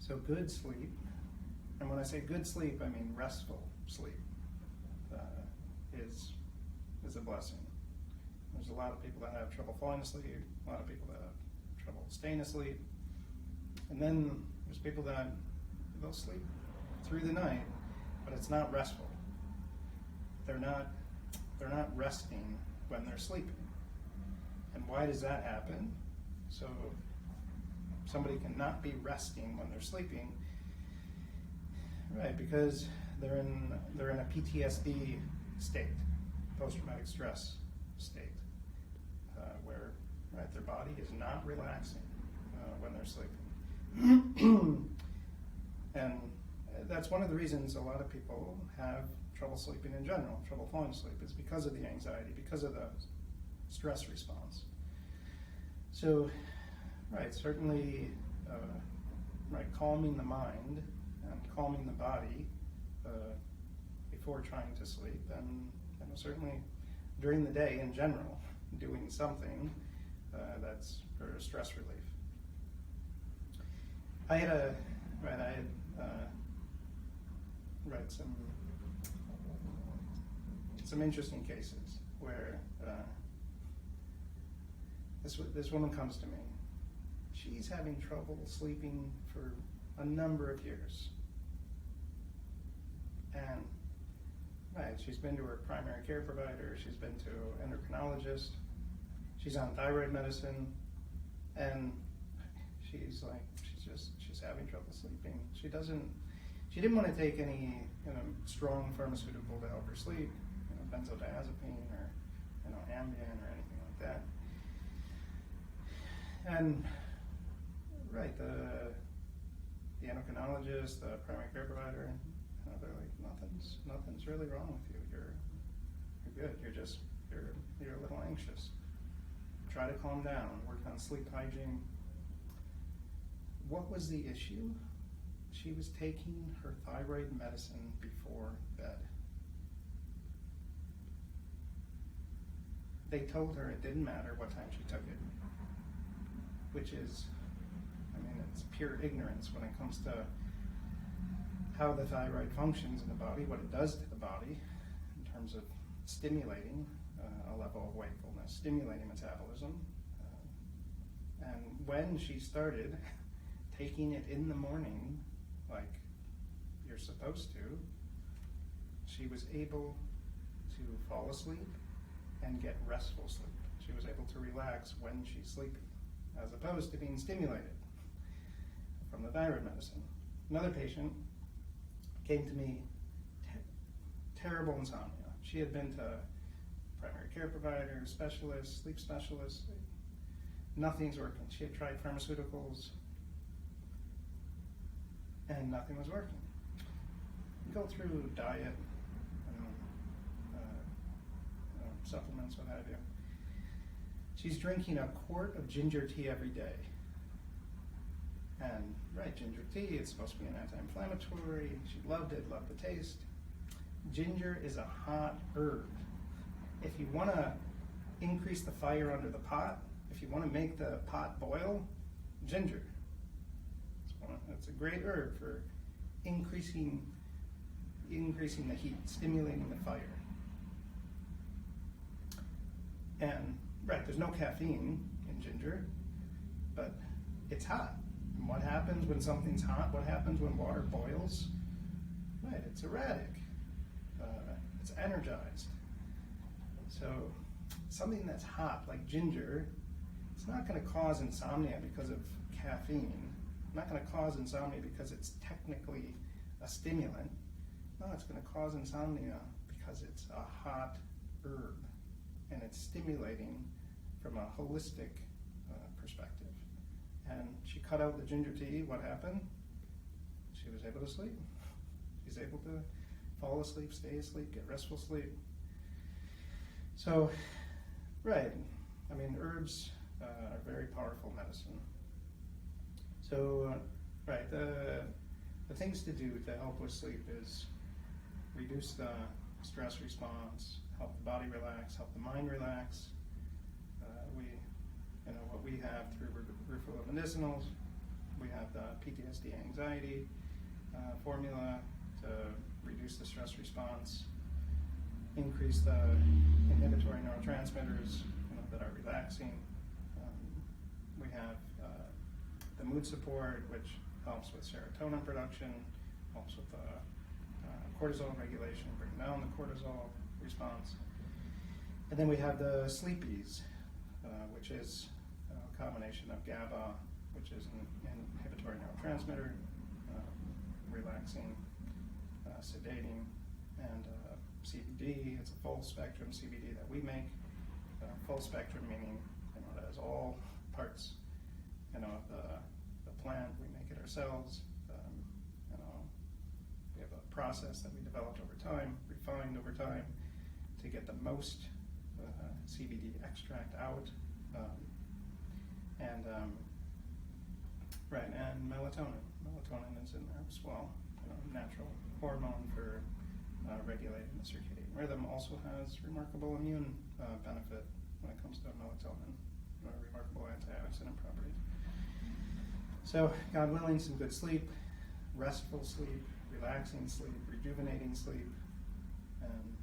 So good sleep, and when I say good sleep, I mean restful sleep, is a blessing. There's a lot of people that have trouble falling asleep, a lot of people that have trouble staying asleep, and then there's people that they'll sleep through the night, but it's not restful. They're not resting when they're sleeping. And why does that happen? So somebody cannot be resting when they're sleeping, right? Because they're in a PTSD state, post-traumatic stress state, where their body is not relaxing when they're sleeping, and that's one of the reasons a lot of people have trouble sleeping in general, trouble falling asleep. It's because of the anxiety, because of the stress response. So, certainly, calming the mind and calming the body before trying to sleep, and certainly during the day in general, doing something that's for stress relief. I had some interesting cases where this woman comes to me. She's having trouble sleeping for a number of years, and she's been to her primary care provider, she's been to an endocrinologist, she's on thyroid medicine, and she's having trouble sleeping. She didn't want to take any strong pharmaceutical to help her sleep, benzodiazepine or Ambien or anything like that. And the endocrinologist, the primary care provider, they're like, nothing's really wrong with you. You're good. You're a little anxious. Try to calm down. Work on sleep hygiene. What was the issue? She was taking her thyroid medicine before bed. They told her it didn't matter what time she took it, which is, it's pure ignorance when it comes to how the thyroid functions in the body, what it does to the body in terms of stimulating a level of wakefulness, stimulating metabolism. And when she started taking it in the morning, like you're supposed to, she was able to fall asleep and get restful sleep. She was able to relax when she's sleeping, as opposed to being stimulated from the thyroid medicine. Another patient came to me, terrible insomnia. She had been to primary care provider, specialist, sleep specialist. Nothing's working. She had tried pharmaceuticals, and nothing was working. You go through diet, supplements, what have you. She's drinking a quart of ginger tea every day. And ginger tea, it's supposed to be an anti-inflammatory. She loved it, loved the taste. Ginger is a hot herb. If you want to increase the fire under the pot, if you want to make the pot boil, ginger. It's a great herb for increasing the heat, stimulating the fire. And there's no caffeine in ginger, but it's hot. And what happens when something's hot? What happens when water boils? It's erratic. It's energized. So something that's hot, like ginger, it's not going to cause insomnia because of caffeine. Not going to cause insomnia because it's technically a stimulant. No, it's going to cause insomnia because it's a hot herb, and it's stimulating from a holistic perspective. And she cut out the ginger tea. What happened? She was able to sleep. She's able to fall asleep, stay asleep, get restful sleep. So, herbs are very powerful medicine. So, the things to do to help with sleep is reduce the stress response, help the body relax, help the mind relax. What we have through restful medicinals, We have the PTSD anxiety formula to reduce the stress response, increase the inhibitory neurotransmitters that are relaxing. We have the mood support, which helps with serotonin production, helps with the cortisol regulation, bring down the cortisol response. And then we have the sleepies, which is a combination of GABA, which is an inhibitory neurotransmitter, relaxing, sedating, and CBD. It's a full spectrum CBD that we make. Full spectrum meaning it has all parts of the plant. We make it ourselves. We have a process that we developed over time, refined over time, to get the most CBD extract out. And melatonin. Melatonin is in there as well. Natural hormone for regulating the circadian rhythm. Also has remarkable immune benefit when it comes to melatonin. Remarkable antioxidant properties. So, God willing, some good sleep, restful sleep, relaxing sleep, rejuvenating sleep, and